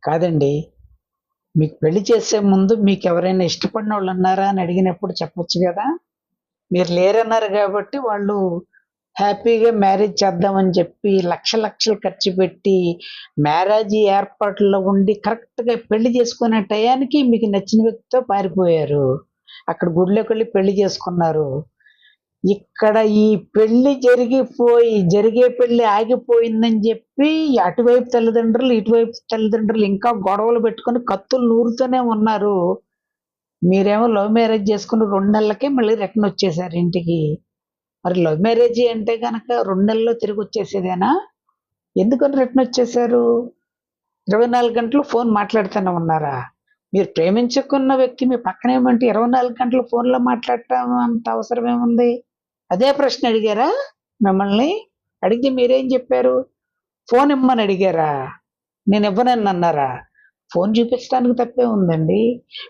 కాదండి. మీకు పెళ్లి చేసే ముందు మీకెవరైనా ఇష్టపడినోళ్ళున్నారా అని అడిగినప్పుడు చెప్పొచ్చు గదా! మీరు లేరన్నారు గాబట్టి వాళ్ళు హ్యాపీగా మ్యారేజ్ చేద్దామని చెప్పి లక్షలు ఖర్చు పెట్టి మ్యారేజీ ఏర్పాట్లలో ఉండి కరెక్ట్‌గా పెళ్లి చేసుకునే టయానికి మీకు నచ్చిన వ్యక్తితో పారిపోయారు. అక్కడ గుడిలోకెళ్ళి పెళ్లి చేసుకున్నారు. ఇక్కడ ఈ పెళ్లి జరిగే పెళ్లి ఆగిపోయిందని జెప్పి అటువైపు తల్లిదండ్రులు, ఇటువైపు తల్లిదండ్రులు ఇంకా గొడవలు పెట్టుకొని కత్తులు నూరుతూనే ఉన్నారు. మీరేమో లవ్ మ్యారేజ్ చేసుకొని 2 నెలలకే మళ్ళీ రిటర్నొచ్చేసారు ఇంటికి. మరి లవ్ మ్యారేజీ అంటే గనక 2 నెలల్లో తిరిగొచ్చేసేదేనా? ఎందుకని రిటర్నొచ్చేసారు? 24 గంటలు ఫోను మాట్లాడుతూనే ఉన్నారా? మీరు ప్రేమించుకున్న వ్యక్తి మీ పక్కనే ఉంటే 24 గంటలు ఫోనులో మాట్లాడటం అంత అవసరం ఏముంది? అదే ప్రశ్న అడిగారా మిమ్మల్ని? అడిగితే మీరేం చెప్పారు? ఫోన్ ఇమ్మని అడిగారా? నేనివ్వనని అన్నారా? ఫోన్ చూపించడానికి తప్పే ఉందండి.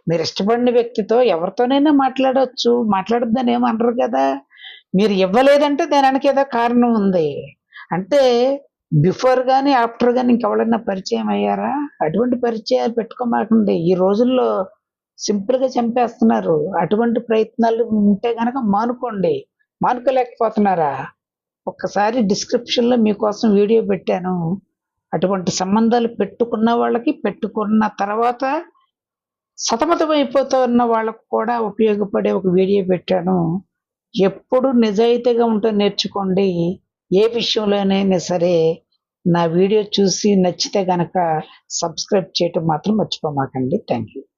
మీరిష్టపడిన వ్యక్తితో ఎవరితోనైనా మాట్లాడొచ్చు. మాట్లాడొద్దని ఏమి అనరు కదా! మీరు ఇవ్వలేదంటే దాని వెనక ఏదో కారణం ఉంది. అంటే బిఫోర్ గాని, ఆఫ్టర్ గాని ఇంకెవడన్నా పరిచయం అయ్యారా? అటువంటి పరిచయాలు పెట్టుకోమాకండి. ఈ రోజుల్లో సింపుల్‌గా చంపేస్తున్నారు. అటువంటి ప్రయత్నాలు ఉంటే గనక మానుకోండి. మానుకోలేకపోతున్నారా? ఒక్కసారి డిస్క్రిప్షన్‌లో మీకోసం వీడియో పెట్టాను. అటువంటి సంబంధాలు పెట్టుకున్న వాళ్ళకి, పెట్టుకున్న తర్వాత సతమతమైపోతున్న వాళ్ళకి కూడా ఉపయోగపడే ఒక వీడియో పెట్టాను. ఎప్పుడు నిజాయితీగా ఉండటం నేర్చుకోండి. ఏ విషయంలోనైనా సరే నా వీడియో చూసి నచ్చితే గనక సబ్స్క్రైబ్ చేయటం మాత్రం మర్చిపోమాకండి. Thank you.